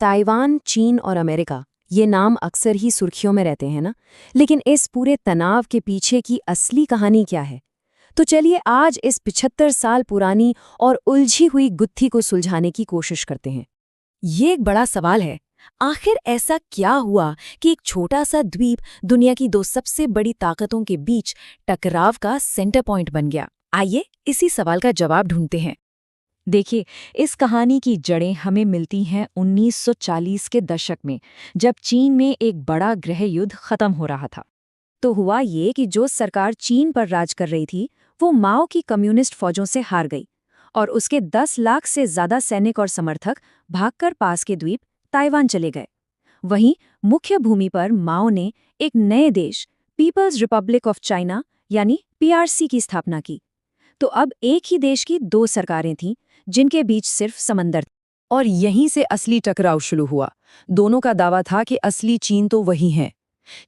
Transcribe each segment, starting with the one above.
Taiwan, चीन और America, ये नाम अक्सर ही सुर्खियों में रहते हैं ना। लेकिन इस पूरे तनाव के पीछे की असली कहानी क्या है? तो चलिए आज इस 75 साल पुरानी और उलझी हुई गुत्थी को सुलझाने की कोशिश करते हैं। ये एक बड़ा सवाल है। आखिर ऐसा क्या हुआ कि एक छोटा सा द्वीप दुनिया की दो सबसे बड़ी ताकतों के बीच टकराव का सेंटर पॉइंट बन गया? आइए इसी सवाल का जवाब ढूंढते हैं। देखिए, इस कहानी की जड़ें हमें मिलती हैं 1940 के दशक में, जब चीन में एक बड़ा गृह युद्ध खत्म हो रहा था। तो हुआ ये कि जो सरकार चीन पर राज कर रही थी, वो माओ की कम्युनिस्ट फौजों से हार गई और उसके 10 लाख से ज्यादा सैनिक और समर्थक भागकर पास के द्वीप ताइवान चले गए। वहीं मुख्य भूमि पर माओ ने एक नए देश, पीपल्स रिपब्लिक ऑफ चाइना यानी पीआरसी की स्थापना की। तो अब एक ही देश की दो सरकारें थीं, जिनके बीच सिर्फ समंदर था। और यहीं से असली टकराव शुरू हुआ। दोनों का दावा था कि असली चीन तो वही है।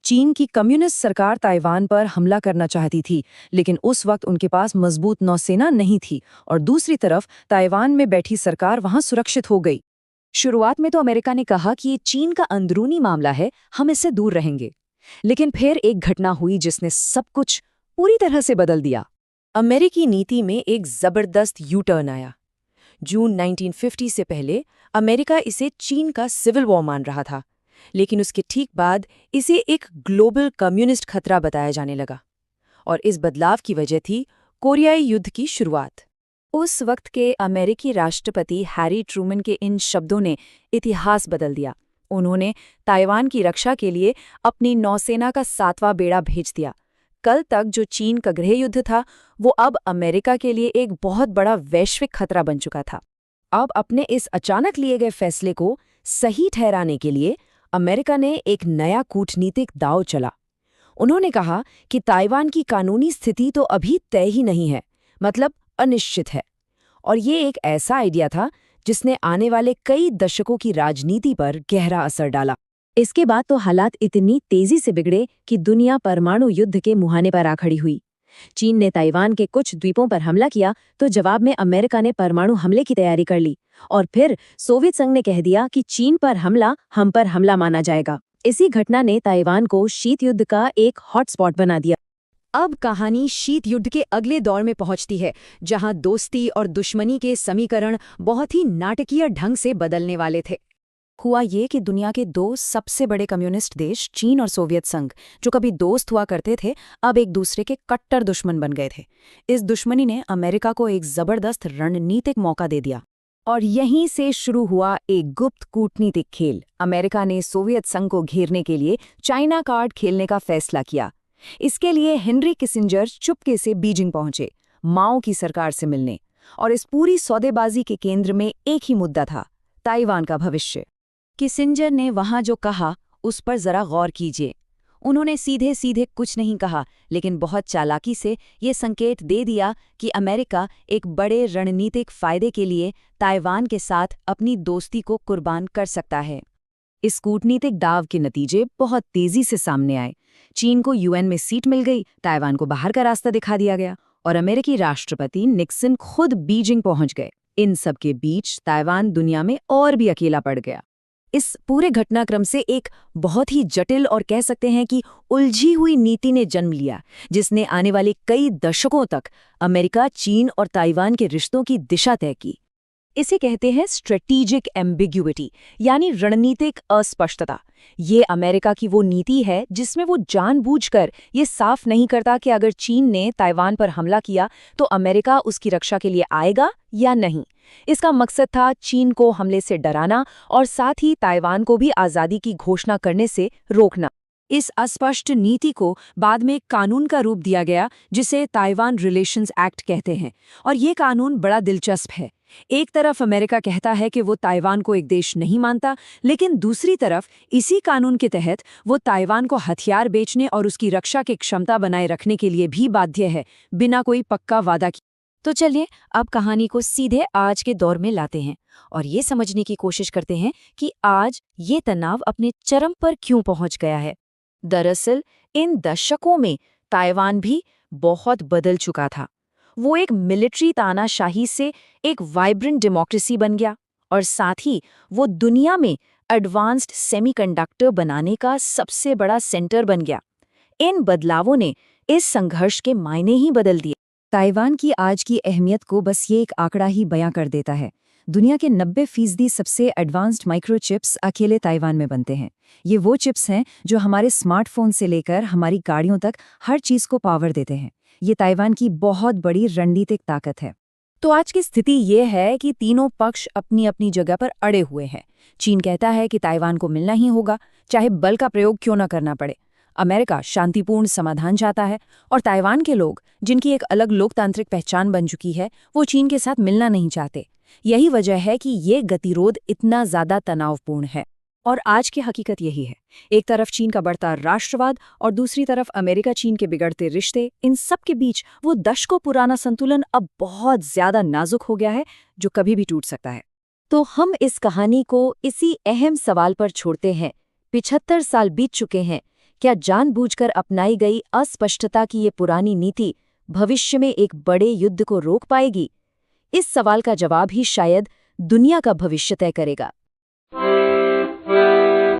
चीन की कम्युनिस्ट सरकार ताइवान पर हमला करना चाहती थी, लेकिन उस वक्त उनके पास मजबूत नौसेना नहीं थी, और दूसरी तरफ ताइवान में बैठी सरकार वहां सुरक्षित हो गई। शुरुआत में तो अमेरिका ने कहा कि ये चीन का अंदरूनी मामला है, हम इससे दूर रहेंगे। लेकिन फिर एक घटना हुई जिसने सब कुछ पूरी तरह से बदल दिया। अमेरिकी नीति में एक जबरदस्त यू टर्न आया। जून 1950 से पहले अमेरिका इसे चीन का सिविल वॉर मान रहा था, लेकिन उसके ठीक बाद इसे एक ग्लोबल कम्युनिस्ट खतरा बताया जाने लगा। और इस बदलाव की वजह थी कोरियाई युद्ध की शुरुआत। उस वक्त के अमेरिकी राष्ट्रपति हैरी ट्रूमन के इन शब्दों ने इतिहास बदल दिया। उन्होंने ताइवान की रक्षा के लिए अपनी नौसेना का 7वां बेड़ा भेज दिया। कल तक जो चीन का गृह युद्ध था, वो अब अमेरिका के लिए एक बहुत बड़ा वैश्विक खतरा बन चुका था। अब अपने इस अचानक लिए गए फैसले को सही ठहराने के लिए अमेरिका ने एक नया कूटनीतिक दांव चला। उन्होंने कहा कि ताइवान की कानूनी स्थिति तो अभी तय ही नहीं है, मतलब अनिश्चित है। और ये एक ऐसा आइडिया था जिसने आने वाले कई दशकों की राजनीति पर गहरा असर डाला। इसके बाद तो हालात इतनी तेजी से बिगड़े कि दुनिया परमाणु युद्ध के मुहाने पर आ खड़ी हुई। चीन ने ताइवान के कुछ द्वीपों पर हमला किया, तो जवाब में अमेरिका ने परमाणु हमले की तैयारी कर ली। और फिर सोवियत संघ ने कह दिया कि चीन पर हमला हम पर हमला माना जाएगा। इसी घटना ने ताइवान को शीत युद्ध का एक हॉटस्पॉट बना दिया। अब कहानी शीत युद्ध के अगले दौर में पहुंचती है, जहां दोस्ती और दुश्मनी के समीकरण बहुत ही नाटकीय ढंग से बदलने वाले थे। हुआ ये कि दुनिया के दो सबसे बड़े कम्युनिस्ट देश, चीन और सोवियत संघ, जो कभी दोस्त हुआ करते थे, अब एक दूसरे के कट्टर दुश्मन बन गए थे। इस दुश्मनी ने अमेरिका को एक जबरदस्त रणनीतिक मौका दे दिया। और यहीं से शुरू हुआ एक गुप्त कूटनीतिक खेल। अमेरिका ने सोवियत संघ को घेरने के लिए चाइना कार्ड खेलने का फैसला किया। इसके लिए हेनरी किसिंजर चुपके से बीजिंग पहुंचे, माओ की सरकार से मिलने। और इस पूरी सौदेबाजी के केंद्र में एक ही मुद्दा था, ताइवान का भविष्य। किसिंजर ने वहां जो कहा, उस पर जरा गौर कीजिए। उन्होंने सीधे सीधे कुछ नहीं कहा, लेकिन बहुत चालाकी से ये संकेत दे दिया कि अमेरिका एक बड़े रणनीतिक फायदे के लिए ताइवान के साथ अपनी दोस्ती को कुर्बान कर सकता है। इस कूटनीतिक दाव के नतीजे बहुत तेजी से सामने आए। चीन को यूएन में सीट मिल गई, ताइवान को बाहर का रास्ता दिखा दिया गया, और अमेरिकी राष्ट्रपति निक्सन खुद बीजिंग पहुंच गए। इन सब के बीच ताइवान दुनिया में और भी अकेला पड़ गया। इस पूरे घटनाक्रम से एक बहुत ही जटिल और कह सकते हैं कि उलझी हुई नीति ने जन्म लिया, जिसने आने वाले कई दशकों तक अमेरिका, चीन और ताइवान के रिश्तों की दिशा तय की। इसे कहते हैं स्ट्रेटेजिक एम्बिग्युइटी, यानी रणनीतिक अस्पष्टता। ये अमेरिका की वो नीति है जिसमें वो जानबूझकर ये साफ नहीं करता कि अगर चीन ने ताइवान पर हमला किया तो अमेरिका उसकी रक्षा के लिए आएगा या नहीं। इसका मकसद था चीन को हमले से डराना और साथ ही ताइवान को भी आज़ादी की घोषणा करने से रोकना। इस अस्पष्ट नीति को बाद में एक कानून का रूप दिया गया, जिसे ताइवान रिलेशंस एक्ट कहते हैं। और ये कानून बड़ा दिलचस्प है। एक तरफ अमेरिका कहता है कि वो ताइवान को एक देश नहीं मानता, लेकिन दूसरी तरफ इसी कानून के तहत वो ताइवान को हथियार बेचने और उसकी रक्षा की क्षमता बनाए रखने के लिए भी बाध्य है, बिना कोई पक्का वादा किए। तो चलिए अब कहानी को सीधे आज के दौर में लाते हैं और ये समझने की कोशिश करते हैं कि आज ये तनाव अपने चरम पर क्यों पहुंच गया है। दरअसल इन दशकों में ताइवान भी बहुत बदल चुका था। वो एक मिलिट्री तानाशाही से एक वाइब्रेंट डेमोक्रेसी बन गया और साथ ही वो दुनिया में एडवांस्ड सेमीकंडक्टर बनाने का सबसे बड़ा सेंटर बन गया। इन बदलावों ने इस संघर्ष के मायने ही बदल दिए। ताइवान की आज की अहमियत को बस ये एक आंकड़ा ही बयां कर देता है। दुनिया के 90% सबसे एडवांस्ड माइक्रोचिप्स अकेले ताइवान में बनते हैं। ये वो चिप्स हैं जो हमारे स्मार्टफोन से लेकर हमारी गाड़ियों तक हर चीज को पावर देते हैं। ये ताइवान की बहुत बड़ी रणनीतिक ताकत है। तो आज की स्थिति ये है कि तीनों पक्ष अपनी अपनी जगह पर अड़े हुए हैं। चीन कहता है कि ताइवान को मिलना ही होगा, चाहे बल का प्रयोग क्यों न करना पड़े। अमेरिका शांतिपूर्ण समाधान चाहता है और ताइवान के लोग, जिनकी एक अलग लोकतांत्रिक पहचान बन चुकी है, वो चीन के साथ मिलना नहीं चाहते। यही वजह है कि ये गतिरोध इतना ज्यादा तनावपूर्ण है। और आज की हकीकत यही है, एक तरफ चीन का बढ़ता राष्ट्रवाद और दूसरी तरफ अमेरिका चीन के बिगड़ते रिश्ते। इन सब के बीच वो दशकों पुराना संतुलन अब बहुत ज्यादा नाजुक हो गया है, जो कभी भी टूट सकता है। तो हम इस कहानी को इसी अहम सवाल पर छोड़ते हैं। 75 साल बीत चुके हैं। क्या जानबूझकर अपनाई गई अस्पष्टता की ये पुरानी नीति भविष्य में एक बड़े युद्ध को रोक पाएगी? इस सवाल का जवाब ही शायद दुनिया का भविष्य तय करेगा।